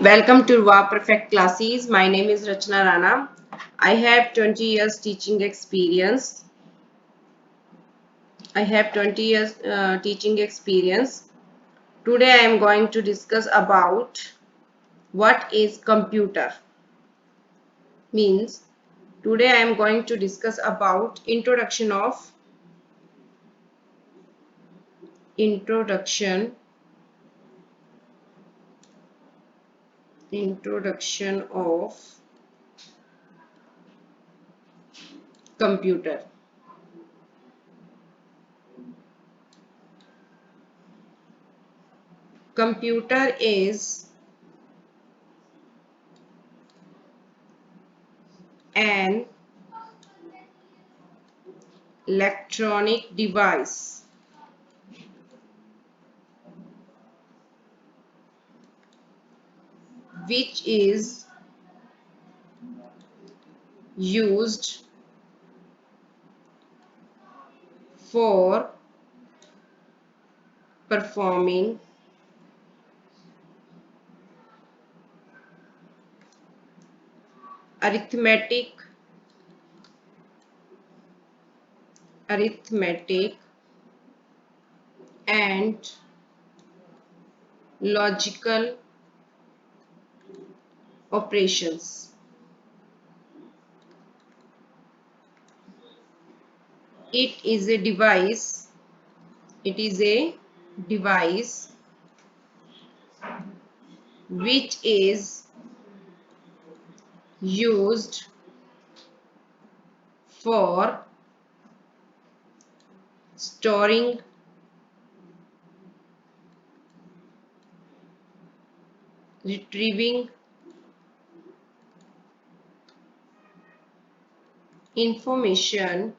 Welcome to WA Perfect Classes. My name is Rachna Rana. I have 20 years teaching experience. Teaching experience. Today I am going to discuss about what is computer. Means today I am going to discuss about introduction of computer. Computer is an electronic device which is used for performing arithmetic and logical operations. It is a device which is used for storing retrieving information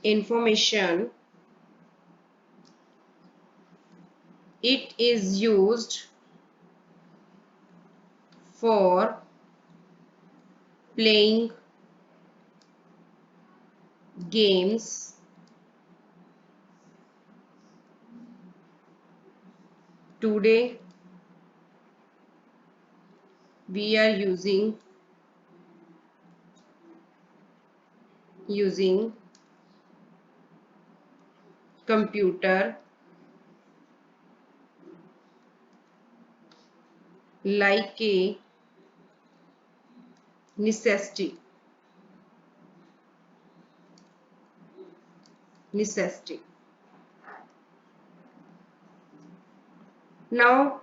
information it is used for playing games. Today we are using computer like a necessity. Now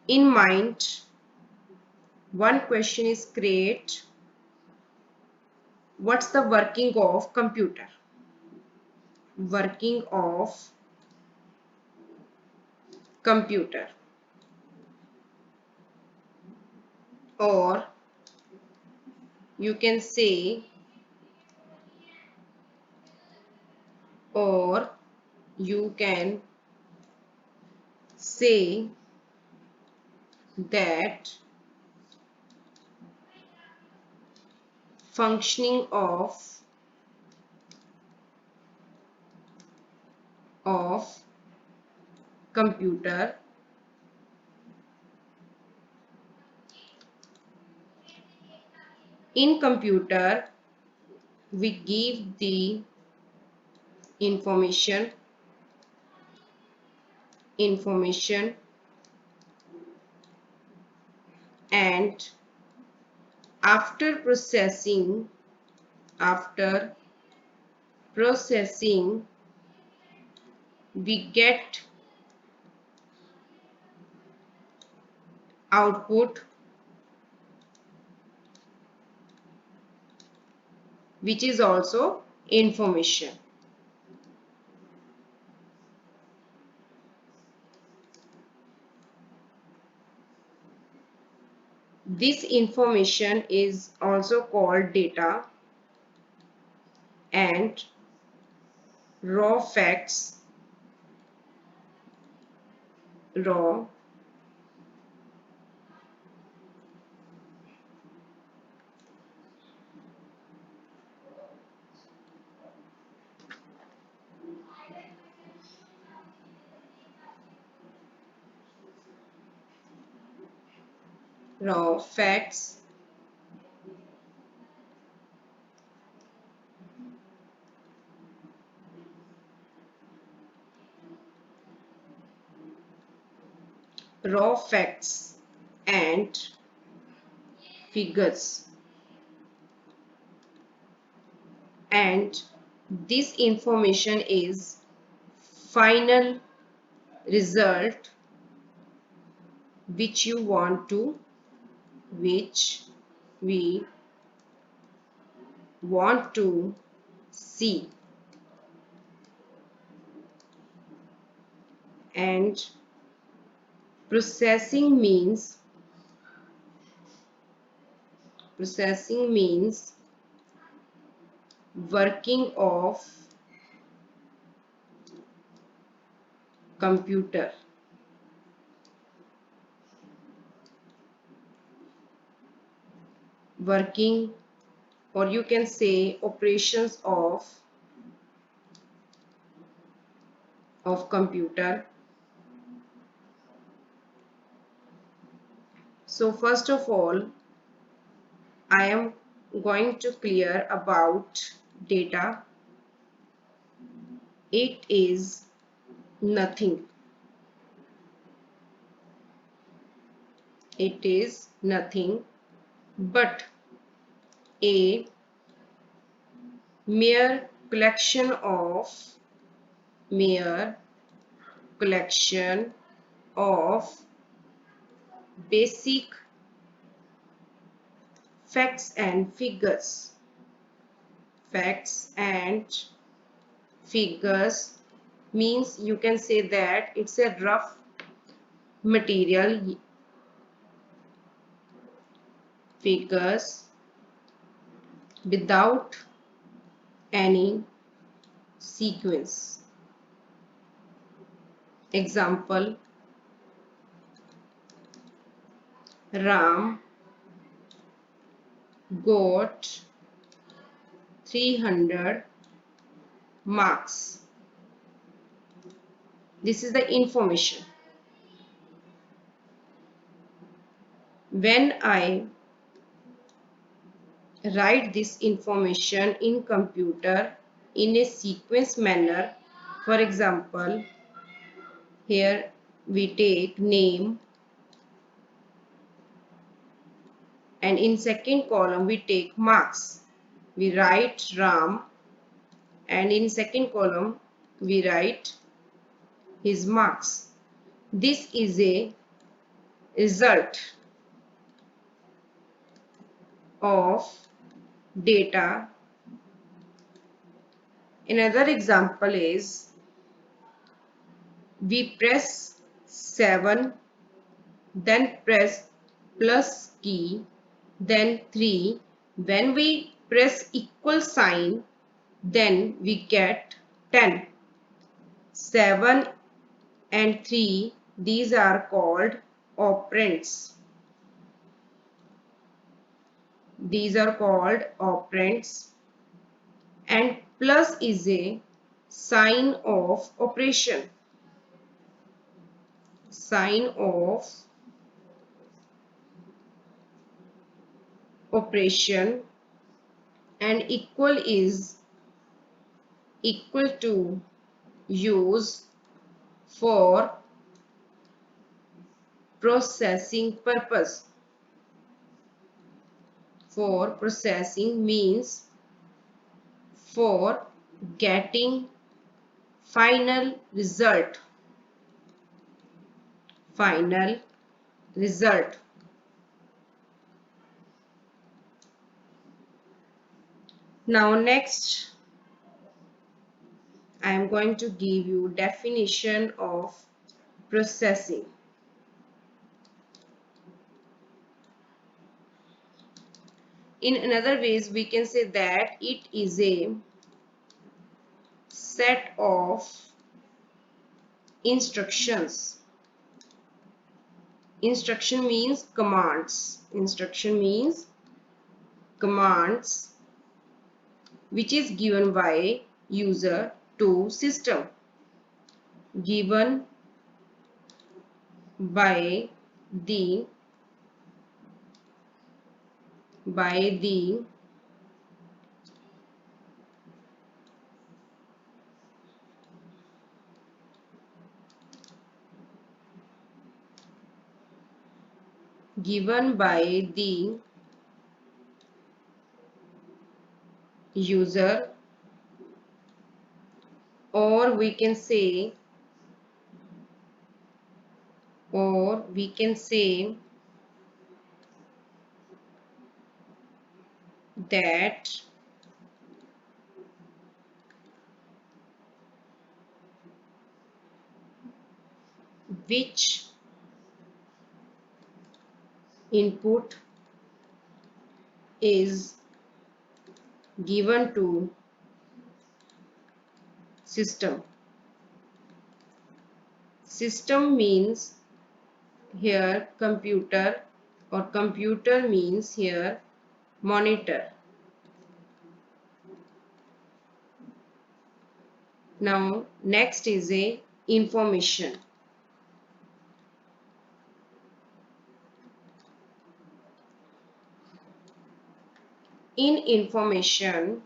in mind one question is create: what's the working of computer? Working of computer, or you can say or you can say that functioning of computer in computer we give the information and after processing we get output which is also information. This information is also called data and raw facts raw raw facts, raw facts and figures, and this information is final result which you want to which we want to see. And processing means working of computer, working, or you can say operations of computer. So first of all, I am going to clear about data. It is nothing. It is nothing but a mere collection of basic facts and figures. Facts and figures means you can say that it's a rough material. Figures without any sequence. Example, Ram got 300 marks. This is the information. When I write this information in computer in a sequence manner, for example, here we take name, and in second column we take marks. We write Ram, and in second column we write his marks. This is a result of data. Another example is we press 7, then press plus key, then 3. When we press equal sign, then we get 10. 7 and 3, these are called operands. These are called operands, and plus is a sign of operation. Sign of operation, and equal is equal to use for processing purpose. For processing means for getting final result. Final result. Now next I am going to give you definition of processing. In another ways we can say that it is a set of instructions. Instruction means commands. Instruction means commands which is given by user to system. Given by the by the given by the user, or we can say that which input is given to system. System means here computer, or computer means here monitor. Now next is a information. In information,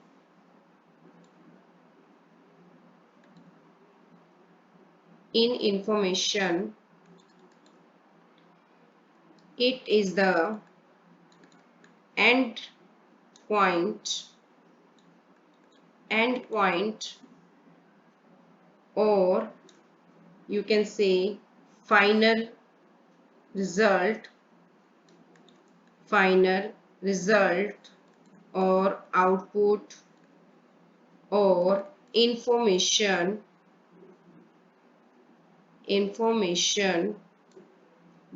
it is the end point, or you can say final result, or output, or information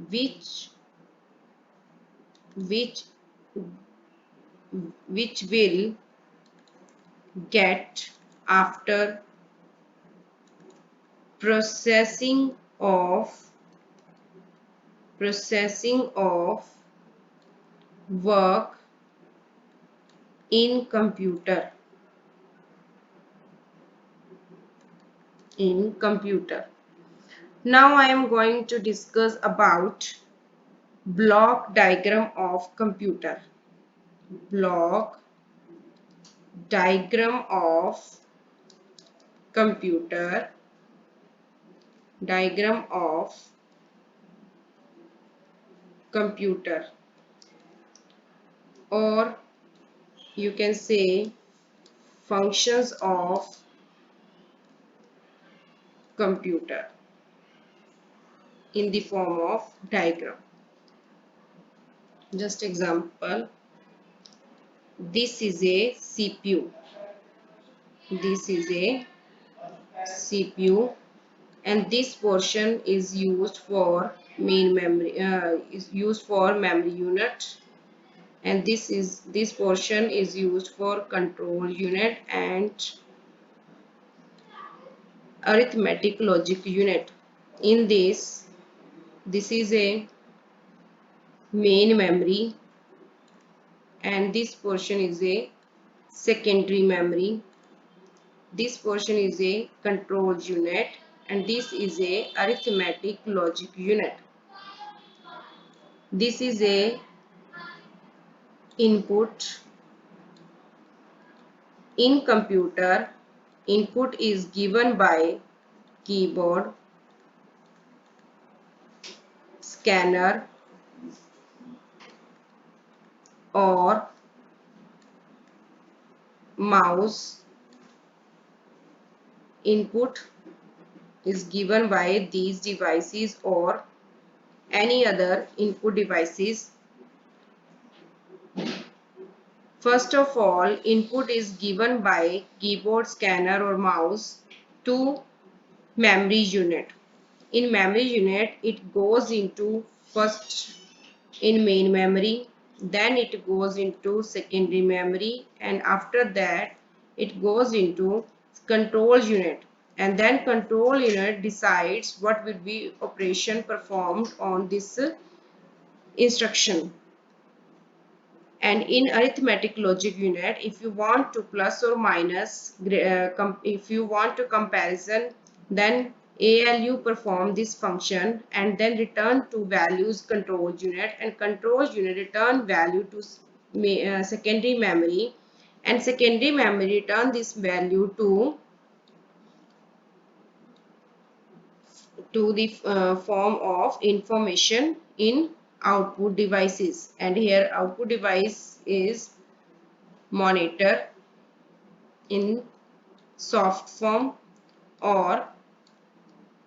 which which which will get after processing of work in computer. Now I am going to discuss about block diagram of computer. Block diagram of computer. Or you can say functions of computer in the form of diagram. Just example, this is a CPU. And this portion is used for main memory, is used for memory unit, and this portion is used for control unit and arithmetic logic unit. In this is a main memory, and this portion is a secondary memory. This portion is a control unit, and this is a arithmetic logic unit. This is a input. In computer, input is given by keyboard, scanner, or mouse. Input is given by these devices or any other input devices. First of all, input is given by keyboard, scanner, or mouse to memory unit. In memory unit, it goes into first in main memory, then it goes into secondary memory, and after that it goes into control unit, and then control unit decides what will be operation performed on this instruction. And in arithmetic logic unit, if you want to plus or minus, if you want to comparison, then ALU perform this function and then return to values control unit, and control unit return value to secondary memory, and secondary memory return this value to the form of information in output devices. And here output device is monitor in soft form, or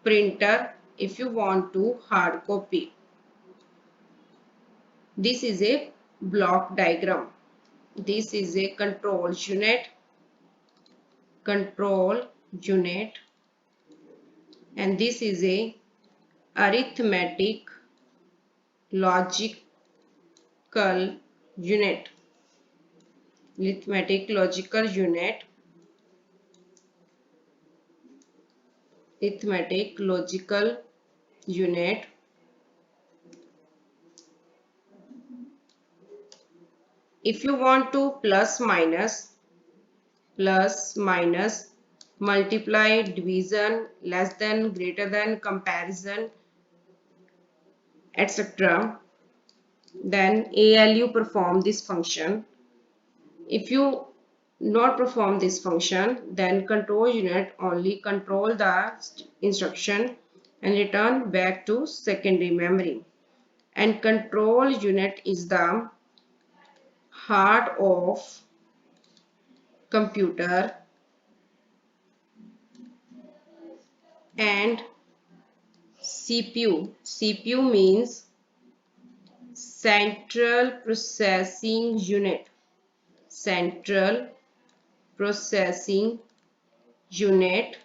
printer if you want to hard copy. This is a block diagram. This is a control unit, and this is a arithmetic logical unit. Arithmetic logical unit. Arithmetic logical unit. If you want to plus minus, multiply, division, less than, greater than, comparison, etc., then ALU perform this function. If you not perform this function, then control unit only control the instruction and return back to secondary memory. And control unit is the heart of computer and CPU. CPU means Central Processing Unit. Central Processing Unit,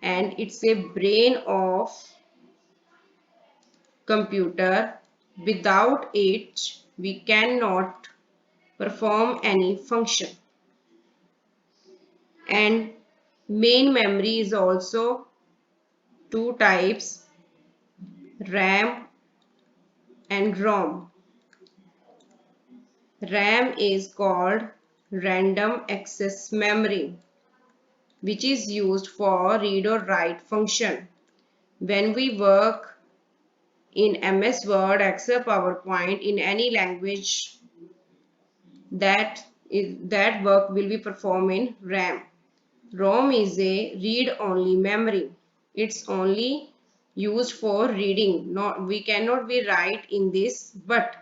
and it's a brain of computer. Without it, we cannot perform any function. And main memory is also two types, RAM and ROM. RAM is called random access memory, which is used for read or write function. When we work in MS Word, Excel, PowerPoint, in any language, that work will be performed in RAM. ROM is a read-only memory. It's only used for reading. We cannot be write in this, but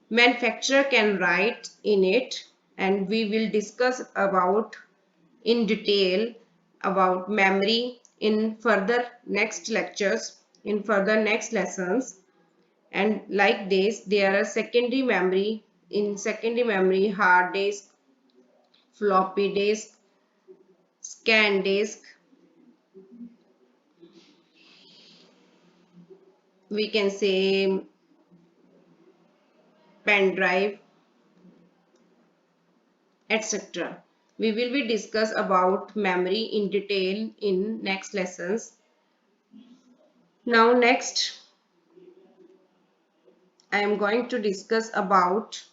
manufacturer can write in it, and we will discuss about in detail about memory in further next lectures, in further next lessons. And like this, there are secondary memory. In secondary memory, hard disk, floppy disk, scan disk, we can say pen drive, etc. We will be discuss about memory in detail in next lessons. Now next, I am going to discuss about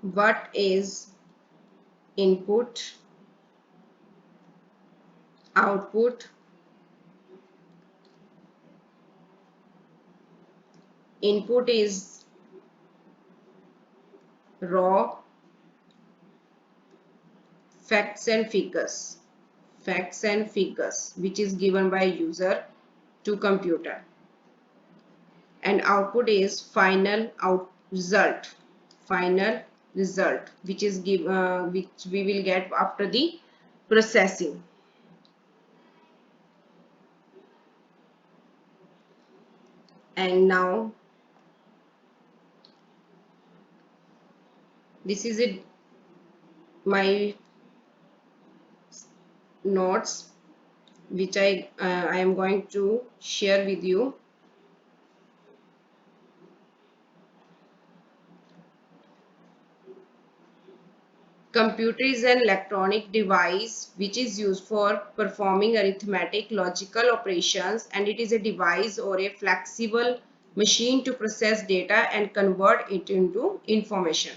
what is input, output, input is raw, facts and figures, which is given by user to computer, and output is final result, which is which we will get after the processing. And now this is it, my notes which I am going to share with you. Computer is an electronic device which is used for performing arithmetic logical operations, and it is a device or a flexible machine to process data and convert it into information.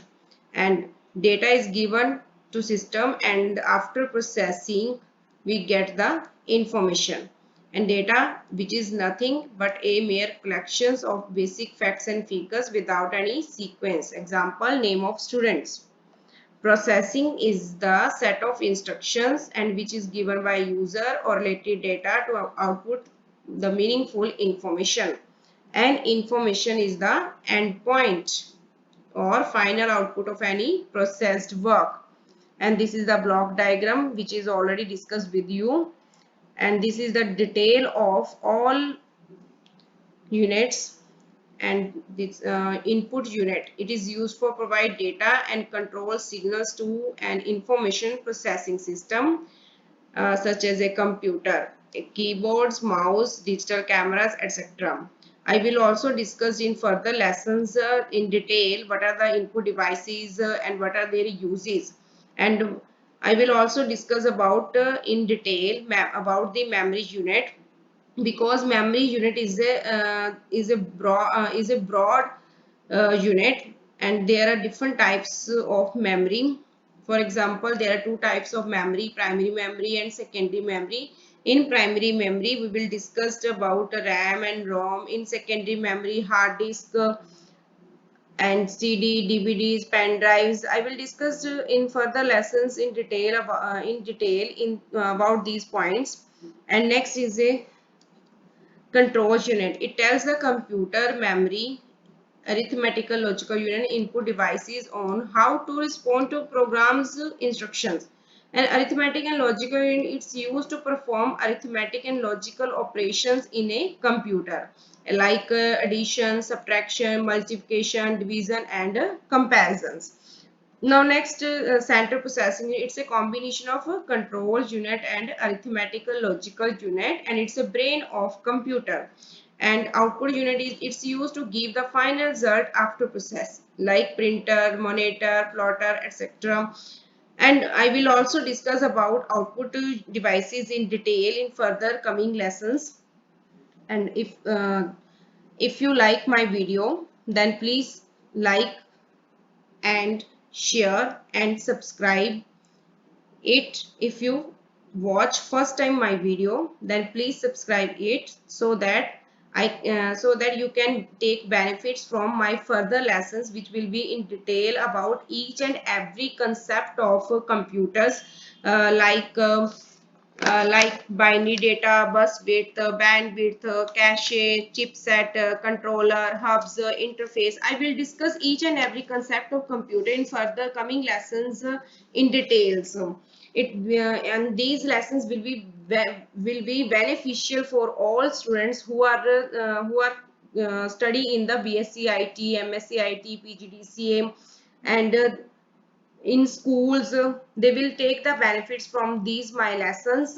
And data is given to system, and after processing we get the information. And data, which is nothing but a mere collections of basic facts and figures without any sequence. Example, name of students. Processing is the set of instructions and which is given by user or related data to output the meaningful information. And information is the endpoint or final output of any processed work. And this is the block diagram which is already discussed with you. And this is the detail of all units. And this input unit, it is used for provide data and control signals to an information processing system such as a computer, keyboards, mouse, digital cameras, etc. I will also discuss in further lessons in detail what are the input devices and what are their uses. And I will also discuss about in detail about the memory unit, because memory unit is a broad unit, and there are different types of memory. For example, there are two types of memory: primary memory and secondary memory. In primary memory, we will discuss about RAM and ROM. In secondary memory, hard disk and CD, DVDs, pen drives. I will discuss in further lessons in detail about these points. And next is a control unit. It tells the computer, memory, arithmetical logical unit, input devices on how to respond to programs instructions. And arithmetic and logical unit, it's used to perform arithmetic and logical operations in a computer, like addition, subtraction, multiplication, division, and comparisons. Now next, central processing unit. It's a combination of a control unit and arithmetical logical unit, and it's a brain of computer. And output unit is it's used to give the final result after process, like printer, monitor, plotter, etc. And I will also discuss about output devices in detail in further coming lessons. And if you like my video, then please like and share and subscribe it. If you watch first time my video, then please subscribe it, so that so that you can take benefits from my further lessons, which will be in detail about each and every concept of computers, like binary data, bus width, bandwidth, cache, chipset, controller, hubs, interface. I will discuss each and every concept of computer in further coming lessons in details. And these lessons will be beneficial for all students who are study in the BSc IT, MSc IT, PGDCA, and in schools. They will take the benefits from these my lessons.